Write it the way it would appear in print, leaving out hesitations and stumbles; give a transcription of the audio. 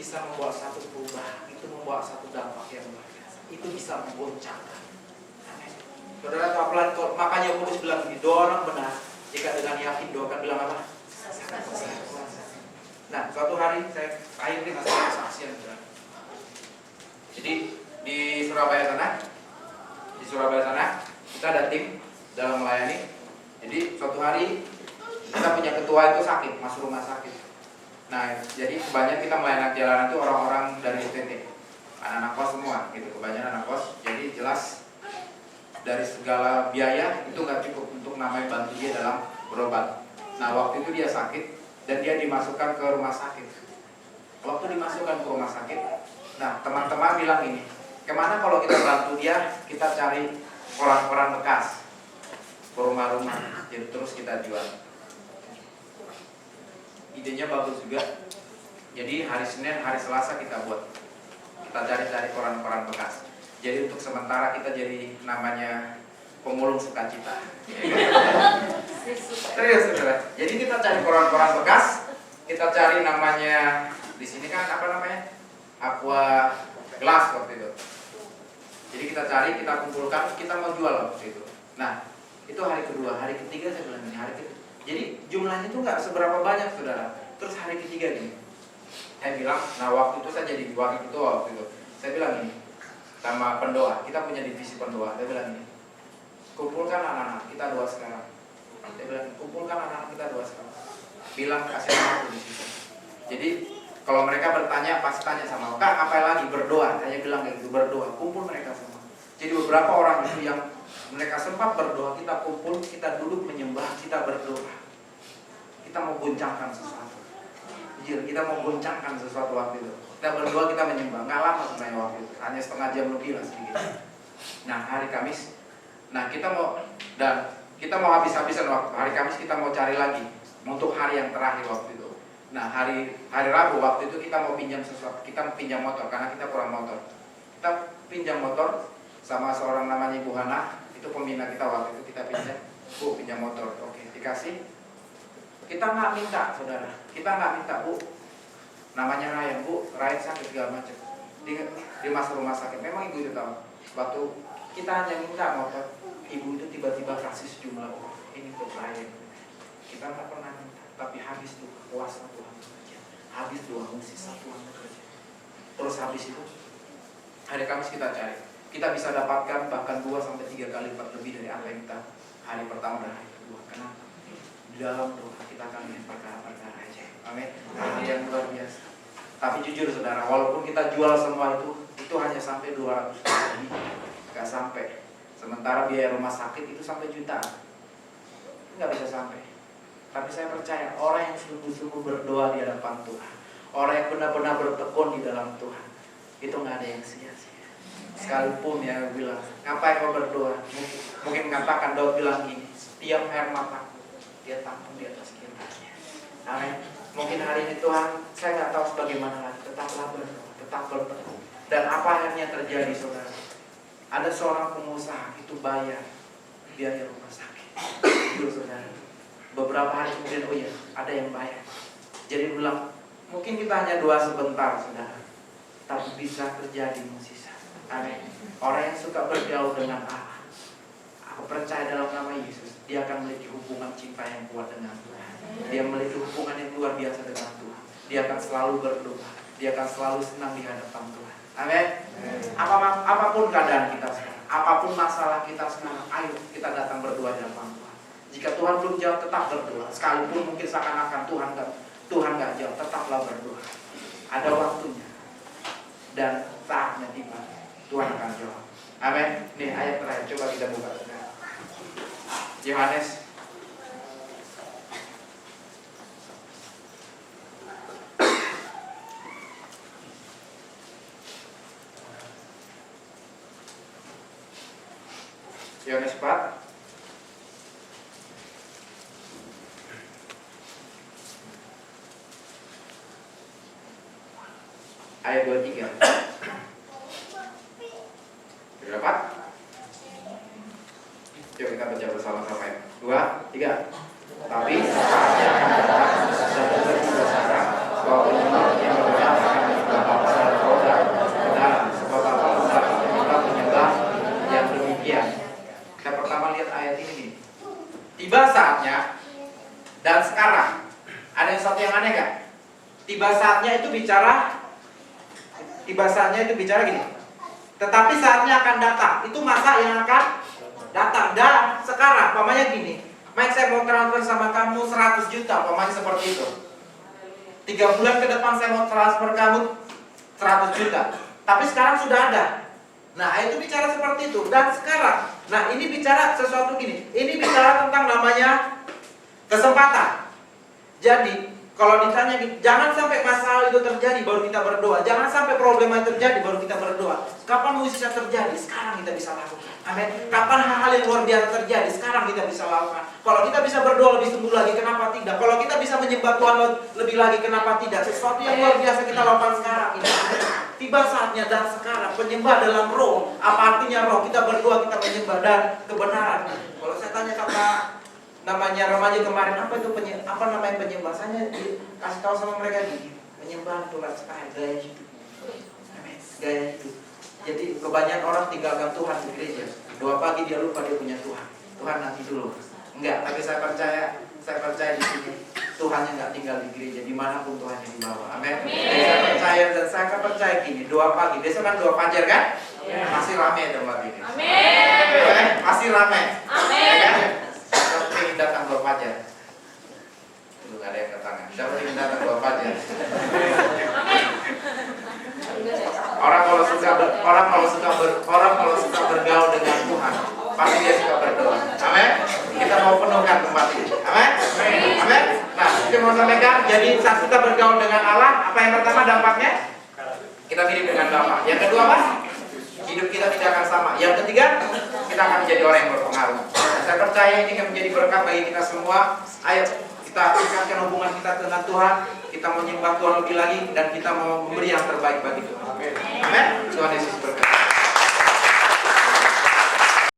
bisa membawa satu perubahan, itu membawa satu dampak yang luar biasa. Itu bisa menggoncangkan. Saudara tahu apalagi, makanya Paulus bilang ini, doa orang benar jika dengan yakin doakan, bilang apa? Sangat kuasa. Nah, suatu hari saya akhirnya ngasih kesaksian, saudara. Jadi di Surabaya sana kita ada tim dalam melayani. Jadi suatu hari kita punya ketua itu sakit, masuk rumah sakit. Nah, jadi kebanyakan kita melayani jalanan itu orang-orang dari UTT, anak-anak kos semua, gitu. Kebanyakan anak kos. Jadi jelas dari segala biaya itu nggak cukup untuk namanya bantu dia dalam berobat. Nah, waktu itu dia sakit dan dia dimasukkan ke rumah sakit. Waktu dimasukkan ke rumah sakit, nah teman-teman bilang ini, kemana kalau kita bantu dia, kita cari koran-koran bekas ke rumah-rumah, jadi terus kita jual. Idenya bagus juga. Jadi hari Senin, hari Selasa kita cari-cari koran-koran bekas. Jadi untuk sementara kita jadi namanya pemulung sukacita. Serius, saudara. Jadi kita cari koran-koran bekas, kita cari namanya di sini kan apa namanya? Aqua gelas waktu itu. Jadi kita cari, kita kumpulkan, kita mau jual waktu itu. Nah, itu hari kedua, hari ketiga saya bilang ini hari ketiga. Jadi jumlahnya itu nggak seberapa banyak, saudara. Terus hari ketiga nih, saya bilang, nah waktu itu saya jadi wakil ketua waktu itu. Saya bilang ini sama pendoa, kita punya divisi pendoa. Saya bilang ini, kumpulkan anak-anak kita dua sekarang. Saya bilang, kumpulkan anak-anak kita dua sekarang. Bilang kasih aku di situ. Jadi kalau mereka bertanya, pasti tanya sama Kak, apa lagi berdoa? Saya bilang kayak gitu, berdoa. Kumpul mereka semua. Jadi beberapa orang itu yang mereka sempat berdoa, kita kumpul, kita duduk menyembah, kita berdoa. Kita mau goncangkan sesuatu. Kita mau goncangkan sesuatu waktu itu. Kita berdoa, kita menyembah. Nggak lama sebenarnya waktu itu, hanya setengah jam lebih lah sedikit. Nah, hari Kamis, nah kita mau habis-habisan waktu. Hari Kamis kita mau cari lagi untuk hari yang terakhir waktu itu. Nah, hari Rabu waktu itu kita mau pinjam sesuatu, kita mau pinjam motor karena kita kurang motor. Kita pinjam motor sama seorang namanya Ibu Hana, itu pembina kita waktu itu, kita pinjam, Bu pinjam motor, oke dikasih. Kita nggak minta, saudara, kita nggak minta, Bu. Namanya Ryan, Bu, Ryan sakit segala macam. Di masuk rumah sakit, memang ibu itu tahu. Waktu kita hanya minta motor, ibu itu tiba-tiba kasih sejumlah uang. Ini untuk Ryan. Kita nggak pernah minta, tapi habis tuh kuasa Tuhan bekerja, habis doa mukjizat Tuhan bekerja. Terus habis itu hari Kamis kita cari, kita bisa dapatkan bahkan 2-3 kali lipat lebih dari apa yang kita hari pertama dan hari kedua. Kenapa? Di dalam doa kita akan melihat perkara-perkara aja. Amin. Ini yang luar biasa. Tapi jujur saudara, walaupun kita jual semua itu hanya sampai 200 ribu, nggak sampai. Sementara biaya rumah sakit itu sampai jutaan, nggak bisa sampai. Tapi saya percaya orang yang sungguh-sungguh berdoa di hadapan Tuhan, orang yang benar-benar bertekun di dalam Tuhan, itu nggak ada yang sia-sia. Sekalipun ya bilang, ngapain kau berdoa? Mungkin mengatakan Daud bilang gini, setiap air mataku dia tampung di atas kiranya. Amin. Mungkin hari ini Tuhan, saya nggak tahu sebagaimana lagi, tetaplah berdoa, tetap bertekun. Dan apa akhirnya terjadi, saudara? Ada seorang pengusaha itu bayar biaya rumah sakit. Itu saudara. Beberapa hari kemudian, oh iya, ada yang bayar. Jadi bilang, mungkin kita hanya doa sebentar, saudara, tapi bisa terjadi mukjizat. Amin. Orang yang suka bergaul dengan Allah, aku percaya dalam nama Yesus, dia akan memiliki hubungan cinta yang kuat dengan Tuhan. Dia memiliki hubungan yang luar biasa dengan Tuhan. Dia akan selalu berdoa. Dia akan selalu senang di hadapan Tuhan. Amin. Apapun keadaan kita sekarang, apapun masalah kita sekarang, ayo kita datang berdoa di hadapan Tuhan. Jika Tuhan belum jawab, tetap berdoa. Sekalipun mungkin seakan-akan Tuhan nggak jawab, tetaplah berdoa. Ada waktunya dan saatnya tiba, Tuhan akan jawab. Amin. Nih ayat terakhir, coba kita buka. Yohanes Yohanes 4 ayat 23. Sudah dapat? Yuk kita baca bersama-sama ya. 2, 3. Tapi saatnya akan datang dan juga sekarang bahwa benar yang berdoa akan dibuat tiba saatnya itu bicara gini. Tetapi saatnya akan datang. Itu masa yang akan datang. Dan sekarang, umpamanya gini. Mike, saya mau transfer sama kamu 100 juta, umpamanya seperti itu. 3 bulan ke depan saya mau transfer kamu 100 juta. Tapi sekarang sudah ada. Nah, itu bicara seperti itu. Dan sekarang, nah ini bicara sesuatu gini. Ini bicara tentang namanya kesempatan. Jadi, kalau ditanya, jangan sampai masalah itu terjadi baru kita berdoa. Jangan sampai problema itu terjadi baru kita berdoa. Kapan bisa terjadi? Sekarang kita bisa lakukan. Amin. Kapan hal-hal yang luar biasa terjadi? Sekarang kita bisa lakukan. Kalau kita bisa berdoa lebih sembuh lagi, kenapa tidak? Kalau kita bisa menyembah Tuhan lebih lagi, kenapa tidak? Sesuatu yang luar biasa kita lakukan sekarang ini. Tiba saatnya dan sekarang penyembah dalam roh. Apa artinya roh? Kita berdoa, kita menyembah dan kebenaran. Kalau saya tanya sama namanya remaja kemarin, apa itu namanya penyembah? Saya kasih tahu sama mereka gini, penyembah itu lifestyle, gaya hidup. Gaya hidup. Jadi kebanyakan orang tinggalkan Tuhan di gereja. 2 pagi dia lupa dia punya Tuhan. Tuhan nanti dulu. Enggak, tapi saya percaya di sini Tuhannya nggak tinggal di gereja, dimanapun Tuhannya dibawa. Amin. Saya percaya gini, 2 pagi, besok kan 2 fajar kan? Masih ramai tempat ini. Amin. Masih ramai. Amin. Siapa ingin datang 2 fajar? Belum ada yang ketangan. Siapa ingin datang 2 fajar? Orang kalau suka bergaul dengan Tuhan, pasti dia suka berdoa. Amin. Kita mau penuhkan tempat ini. Amin. Amin. Nah, kita mau sampaikan. Jadi saat kita bergaul dengan Allah, apa yang pertama dampaknya? Kita mirip dengan Bapa. Yang kedua apa? Hidup kita tidak akan sama. Yang ketiga, kita akan menjadi orang yang berpengaruh. Saya percaya ini akan menjadi berkat bagi kita semua. Ayo kita tingkatkan hubungan kita dengan Tuhan. Kita mau menyembah Tuhan lebih lagi dan kita mau memberi yang terbaik bagi Tuhan. Amin. Tuhan Yesus berkati.